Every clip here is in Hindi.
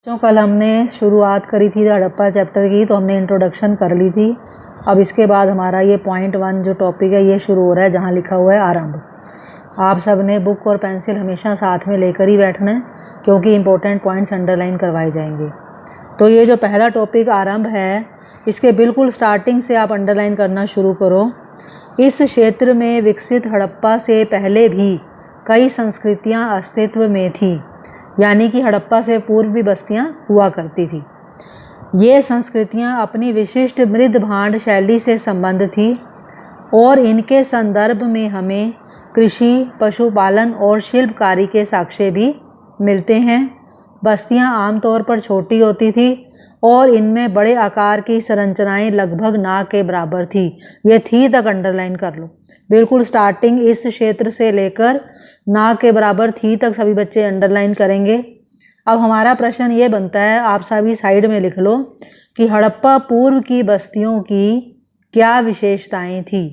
तो कल हमने शुरुआत करी थी हड़प्पा चैप्टर की, तो हमने इंट्रोडक्शन कर ली थी। अब इसके बाद हमारा ये पॉइंट 1 जो टॉपिक है ये शुरू हो रहा है, जहाँ लिखा हुआ है आरंभ। आप सब ने बुक और पेंसिल हमेशा साथ में लेकर ही बैठना है, क्योंकि इंपॉर्टेंट पॉइंट्स अंडरलाइन करवाए जाएंगे। तो ये जो पहला टॉपिक आरंभ है, इसके बिल्कुल स्टार्टिंग से आप अंडरलाइन करना शुरू करो। इस क्षेत्र में विकसित हड़प्पा से पहले भी कई संस्कृतियाँ अस्तित्व में थीं, यानी कि हड़प्पा से पूर्व भी बस्तियां हुआ करती थी। ये संस्कृतियां अपनी विशिष्ट मृद भांड शैली से संबद्ध थी और इनके संदर्भ में हमें कृषि, पशुपालन और शिल्पकारी के साक्ष्य भी मिलते हैं। बस्तियां आमतौर पर छोटी होती थी और इनमें बड़े आकार की संरचनाएं लगभग ना के बराबर थी। ये थी तक अंडरलाइन कर लो। बिल्कुल स्टार्टिंग इस क्षेत्र से लेकर ना के बराबर थी तक सभी बच्चे अंडरलाइन करेंगे। अब हमारा प्रश्न ये बनता है, आप सभी साइड में लिख लो कि हड़प्पा पूर्व की बस्तियों की क्या विशेषताएं थी।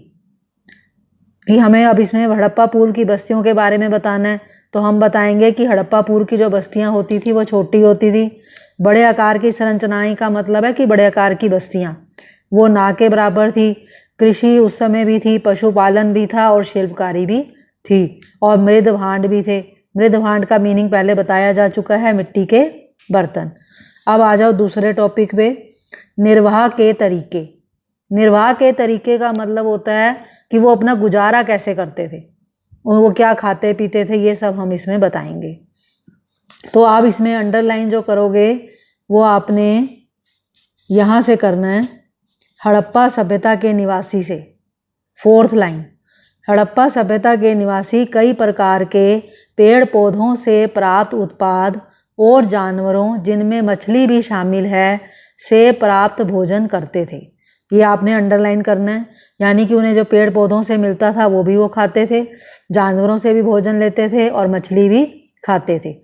कि हमें अब इसमें हड़प्पा पूर्व की बस्तियों के बारे में बताना है, तो हम बताएंगे कि हड़प्पा पूर्व की जो बस्तियां होती थी वो छोटी होती थी। बड़े आकार की संरचनाएं का मतलब है कि बड़े आकार की बस्तियां वो ना के बराबर थी। कृषि उस समय भी थी, पशुपालन भी था और शिल्पकारी भी थी, और मृद भांड भी थे। मृद भांड का मीनिंग पहले बताया जा चुका है, मिट्टी के बर्तन। अब आ जाओ दूसरे टॉपिक पे, निर्वाह के तरीके। निर्वाह के तरीके का मतलब होता है कि वो अपना गुजारा कैसे करते थे, वो क्या खाते पीते थे, ये सब हम इसमें बताएंगे। तो आप इसमें अंडरलाइन जो करोगे वो आपने यहाँ से करना है, हड़प्पा सभ्यता के निवासी से। 4th लाइन, हड़प्पा सभ्यता के निवासी कई प्रकार के पेड़ पौधों से प्राप्त उत्पाद और जानवरों, जिनमें मछली भी शामिल है, से प्राप्त भोजन करते थे। ये आपने अंडरलाइन करना है, यानी कि उन्हें जो पेड़ पौधों से मिलता था वो भी वो खाते थे, जानवरों से भी भोजन लेते थे और मछली भी खाते थे।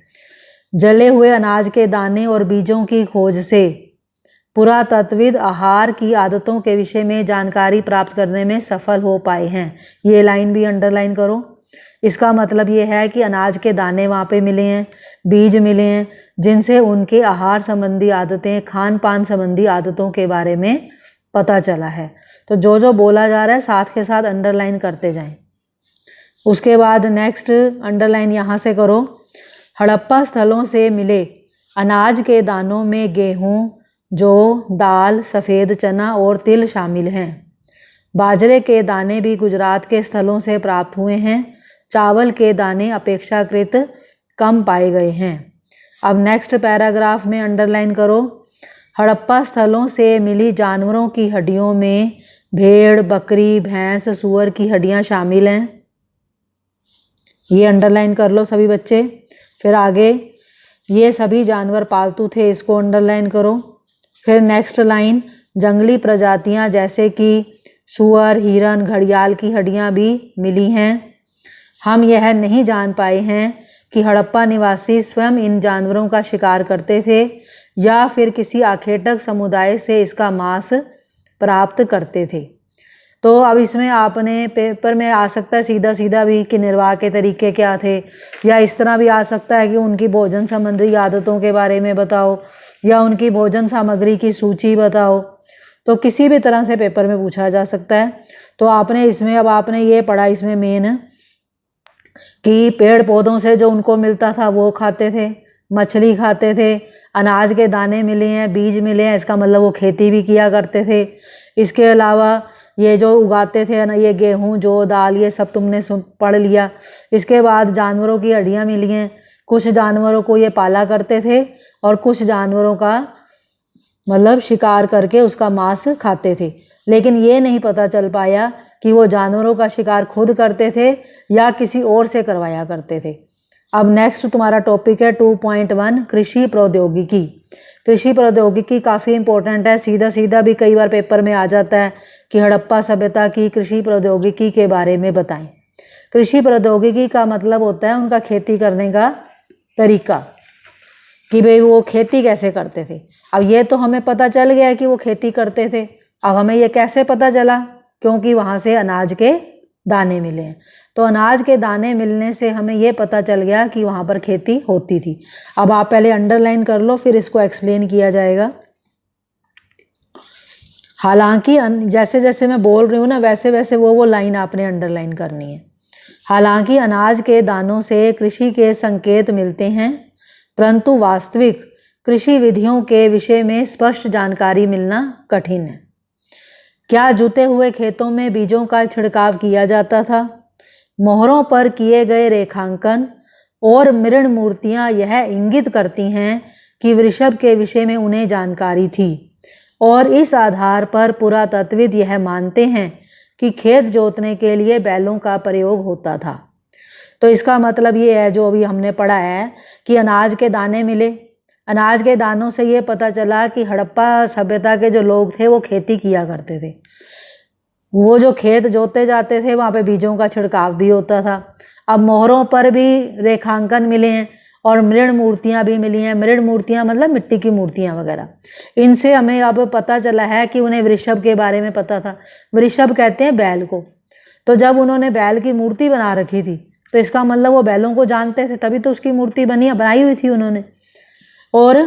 जले हुए अनाज के दाने और बीजों की खोज से पुरातत्वविद आहार की आदतों के विषय में जानकारी प्राप्त करने में सफल हो पाए हैं। ये लाइन भी अंडरलाइन करो। इसका मतलब ये है कि अनाज के दाने वहाँ पे मिले हैं, बीज मिले हैं, जिनसे उनके आहार संबंधी आदतें, खान पान संबंधी आदतों के बारे में पता चला है। तो जो जो बोला जा रहा है साथ के साथ अंडरलाइन करते जाएं। उसके बाद नेक्स्ट अंडरलाइन यहाँ से करो, हड़प्पा स्थलों से मिले अनाज के दानों में गेहूँ, जौ, दाल, सफ़ेद चना और तिल शामिल हैं। बाजरे के दाने भी गुजरात के स्थलों से प्राप्त हुए हैं। चावल के दाने अपेक्षाकृत कम पाए गए हैं। अब नेक्स्ट पैराग्राफ में अंडरलाइन करो, हड़प्पा स्थलों से मिली जानवरों की हड्डियों में भेड़, बकरी, भैंस, सूअर की हड्डियां शामिल हैं। ये अंडरलाइन कर लो सभी बच्चे। फिर आगे, ये सभी जानवर पालतू थे, इसको अंडरलाइन करो। फिर नेक्स्ट लाइन, जंगली प्रजातियां जैसे कि सूअर, हिरन, घड़ियाल की हड्डियां भी मिली हैं। हम यह नहीं जान पाए हैं कि हड़प्पा निवासी स्वयं इन जानवरों का शिकार करते थे या फिर किसी आखेटक समुदाय से इसका मांस प्राप्त करते थे। तो अब इसमें आपने पेपर में आ सकता है सीधा सीधा भी कि निर्वाह के तरीके क्या थे, या इस तरह भी आ सकता है कि उनकी भोजन संबंधी आदतों के बारे में बताओ, या उनकी भोजन सामग्री की सूची बताओ। तो किसी भी तरह से पेपर में पूछा जा सकता है। तो आपने इसमें, अब आपने ये पढ़ा इसमें मेन कि पेड़ पौधों से जो उनको मिलता था वो खाते थे, मछली खाते थे, अनाज के दाने मिले हैं, बीज मिले हैं, इसका मतलब वो खेती भी किया करते थे। इसके अलावा ये जो उगाते थे ना, ये गेहूँ, जौ, दाल, ये सब तुमने पढ़ लिया। इसके बाद जानवरों की हड्डियाँ मिली हैं। कुछ जानवरों को ये पाला करते थे और कुछ जानवरों का मतलब शिकार करके उसका मांस खाते थे। लेकिन ये नहीं पता चल पाया कि वो जानवरों का शिकार खुद करते थे या किसी और से करवाया करते थे। अब नेक्स्ट तुम्हारा टॉपिक है 2.1, कृषि प्रौद्योगिकी। कृषि प्रौद्योगिकी काफ़ी इंपॉर्टेंट है, सीधा सीधा भी कई बार पेपर में आ जाता है कि हड़प्पा सभ्यता की कृषि प्रौद्योगिकी के बारे में बताएं। कृषि प्रौद्योगिकी का मतलब होता है उनका खेती करने का तरीका, कि भाई वो खेती कैसे करते थे। अब ये तो हमें पता चल गया कि वो खेती करते थे, अब हमें ये कैसे पता चला, क्योंकि वहाँ से अनाज के दाने मिले हैं। तो अनाज के दाने मिलने से हमें ये पता चल गया कि वहाँ पर खेती होती थी। अब आप पहले अंडरलाइन कर लो, फिर इसको एक्सप्लेन किया जाएगा। हालांकि जैसे जैसे मैं बोल रही हूँ ना, वैसे वैसे वो लाइन आपने अंडरलाइन करनी है। हालांकि अनाज के दानों से कृषि के संकेत मिलते हैं, परंतु वास्तविक कृषि विधियों के विषय में स्पष्ट जानकारी मिलना कठिन है। क्या जुते हुए खेतों में बीजों का छिड़काव किया जाता था? मोहरों पर किए गए रेखांकन और मृण मूर्तियां यह इंगित करती हैं कि वृषभ के विषय में उन्हें जानकारी थी, और इस आधार पर पुरातत्वविद यह मानते हैं कि खेत जोतने के लिए बैलों का प्रयोग होता था। तो इसका मतलब ये है, जो अभी हमने पढ़ा है कि अनाज के दाने मिले, अनाज के दानों से ये पता चला कि हड़प्पा सभ्यता के जो लोग थे वो खेती किया करते थे। वो जो खेत जोते जाते थे वहाँ पे बीजों का छिड़काव भी होता था। अब मोहरों पर भी रेखांकन मिले हैं और मृण मूर्तियाँ भी मिली हैं। मृण मूर्तियाँ मतलब मिट्टी की मूर्तियाँ वगैरह। इनसे हमें अब पता चला है कि उन्हें वृषभ के बारे में पता था। वृषभ कहते हैं बैल को। तो जब उन्होंने बैल की मूर्ति बना रखी थी तो इसका मतलब वो बैलों को जानते थे, तभी तो उसकी मूर्ति बनाई हुई थी उन्होंने। और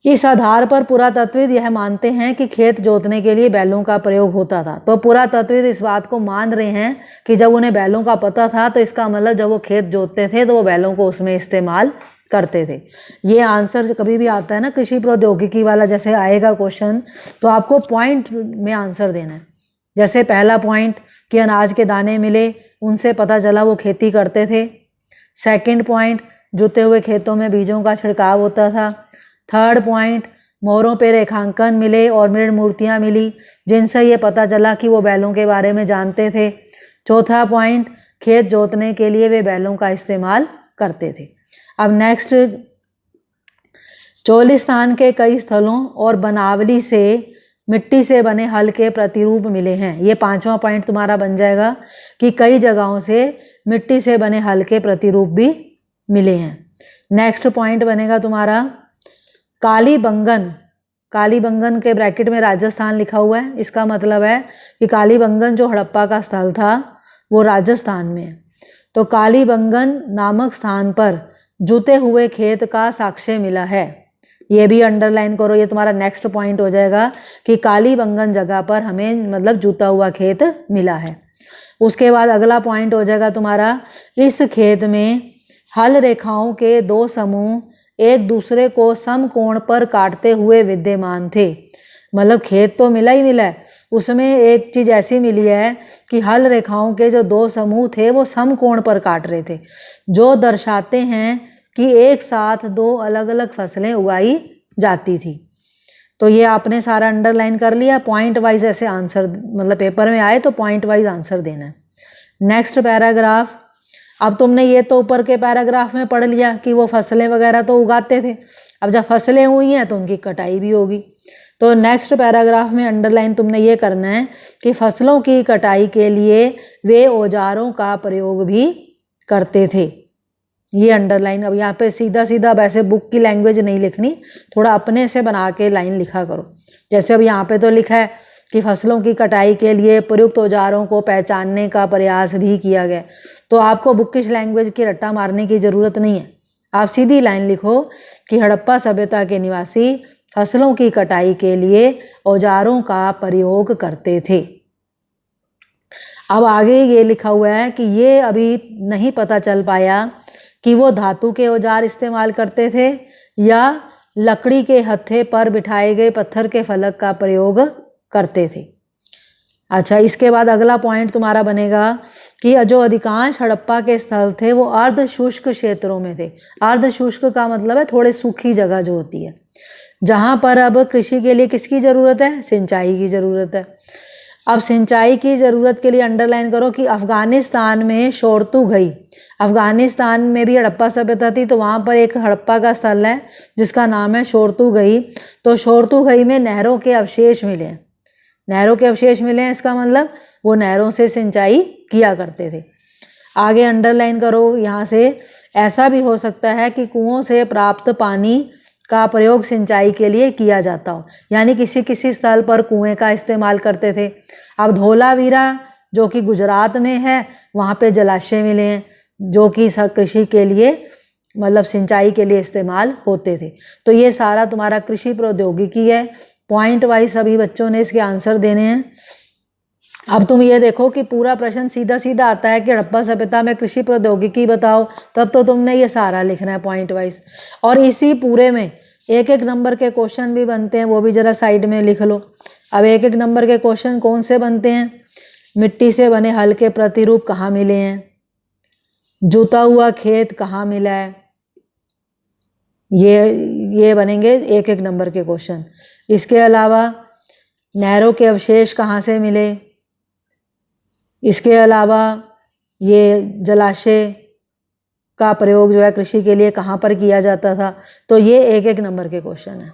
इस आधार पर पुरातत्वविद यह मानते हैं कि खेत जोतने के लिए बैलों का प्रयोग होता था। तो पुरातत्वविद इस बात को मान रहे हैं कि जब उन्हें बैलों का पता था तो इसका मतलब जब वो खेत जोतते थे तो वो बैलों को उसमें इस्तेमाल करते थे। ये आंसर कभी भी आता है ना कृषि प्रौद्योगिकी वाला, जैसे आएगा क्वेश्चन तो आपको पॉइंट में आंसर देना है। जैसे पहला पॉइंट कि अनाज के दाने मिले, उनसे पता चला वो खेती करते थे। सेकंड पॉइंट, जुते हुए खेतों में बीजों का छिड़काव होता था। थर्ड पॉइंट, मोहरों पे रेखांकन मिले और मृण मूर्तियाँ मिली जिनसे ये पता चला कि वो बैलों के बारे में जानते थे। चौथा पॉइंट, खेत जोतने के लिए वे बैलों का इस्तेमाल करते थे। अब नेक्स्ट, चोलिस्तान के कई स्थलों और बनावली से मिट्टी से बने हल के प्रतिरूप मिले हैं। ये पांचवा पॉइंट तुम्हारा बन जाएगा कि कई जगहों से मिट्टी से बने हल के प्रतिरूप भी मिले हैं। नेक्स्ट पॉइंट बनेगा तुम्हारा कालीबंगन। कालीबंगन के ब्रैकेट में राजस्थान लिखा हुआ है। इसका मतलब है कि कालीबंगन जो हड़प्पा का स्थल था वो राजस्थान में है। तो कालीबंगन नामक स्थान पर जुते हुए खेत का साक्ष्य मिला है। ये भी अंडरलाइन करो, ये तुम्हारा नेक्स्ट पॉइंट हो जाएगा कि कालीबंगन जगह पर हमें मतलब जुता हुआ खेत मिला है। उसके बाद अगला पॉइंट हो जाएगा तुम्हारा, इस खेत में हल रेखाओं के दो समूह एक दूसरे को समकोण पर काटते हुए विद्यमान थे। मतलब खेत तो मिला ही मिला है, उसमें एक चीज ऐसी मिली है कि हल रेखाओं के जो दो समूह थे वो समकोण पर काट रहे थे, जो दर्शाते हैं कि एक साथ दो अलग अलग फसलें उगाई जाती थी। तो ये आपने सारा अंडरलाइन कर लिया। पॉइंट वाइज ऐसे आंसर, मतलब पेपर में आए तो पॉइंट वाइज आंसर देना है। नेक्स्ट पैराग्राफ, अब तुमने ये तो ऊपर के पैराग्राफ में पढ़ लिया कि वो फसलें वगैरह तो उगाते थे। अब जब फसलें हुई हैं तो उनकी कटाई भी होगी। तो नेक्स्ट पैराग्राफ में अंडरलाइन तुमने ये करना है कि फसलों की कटाई के लिए वे औजारों का प्रयोग भी करते थे। ये अंडरलाइन। अब यहाँ पे सीधा सीधा वैसे बुक की लैंग्वेज नहीं लिखनी, थोड़ा अपने से बना के लाइन लिखा करो। जैसे अब यहाँ पे तो लिखा है कि फसलों की कटाई के लिए प्रयुक्त औजारों को पहचानने का प्रयास भी किया गया। तो आपको बुकिश लैंग्वेज की रट्टा मारने की ज़रूरत नहीं है, आप सीधी लाइन लिखो कि हड़प्पा सभ्यता के निवासी फसलों की कटाई के लिए औजारों का प्रयोग करते थे। अब आगे ये लिखा हुआ है कि ये अभी नहीं पता चल पाया कि वो धातु के औजार इस्तेमाल करते थे या लकड़ी के हत्थे पर बिठाए गए पत्थर के फलक का प्रयोग करते थे। अच्छा, इसके बाद अगला पॉइंट तुम्हारा बनेगा कि जो अधिकांश हड़प्पा के स्थल थे वो अर्ध शुष्क क्षेत्रों में थे। अर्ध शुष्क का मतलब है थोड़े सूखी जगह जो होती है, जहाँ पर अब कृषि के लिए किसकी ज़रूरत है, सिंचाई की ज़रूरत है। अब सिंचाई की ज़रूरत के लिए अंडरलाइन करो कि अफ़गानिस्तान में शोरतुघई, अफ़गानिस्तान में भी हड़प्पा सभ्यता थी, तो वहाँ पर एक हड़प्पा का स्थल है जिसका नाम है शोरतुघई। तो शोरतुघई में नहरों के अवशेष मिले हैं। नहरों के अवशेष मिले हैं, इसका मतलब वो नहरों से सिंचाई किया करते थे। आगे अंडरलाइन करो यहाँ से, ऐसा भी हो सकता है कि कुओं से प्राप्त पानी का प्रयोग सिंचाई के लिए किया जाता हो, यानी किसी किसी स्थल पर कुएं का इस्तेमाल करते थे। अब धोलावीरा जो कि गुजरात में है, वहाँ पे जलाशय मिले हैं जो कि कृषि के लिए मतलब सिंचाई के लिए इस्तेमाल होते थे। तो ये सारा तुम्हारा कृषि प्रौद्योगिकी है। पॉइंट वाइज सभी बच्चों ने इसके आंसर देने हैं। अब तुम ये देखो कि पूरा प्रश्न सीधा सीधा आता है कि हड़प्पा सभ्यता में कृषि प्रौद्योगिकी बताओ, तब तो तुमने ये सारा लिखना है पॉइंट वाइज। और इसी पूरे में एक एक नंबर के क्वेश्चन भी बनते हैं, वो भी जरा साइड में लिख लो। अब एक एक नंबर के क्वेश्चन कौन से बनते हैं? मिट्टी से बने हल के प्रतिरूप कहाँ मिले हैं? जुता हुआ खेत कहाँ मिला है? ये बनेंगे एक एक नंबर के क्वेश्चन। इसके अलावा नहरों के अवशेष कहाँ से मिले? इसके अलावा ये जलाशय का प्रयोग जो है कृषि के लिए कहाँ पर किया जाता था? तो ये एक एक नंबर के क्वेश्चन है।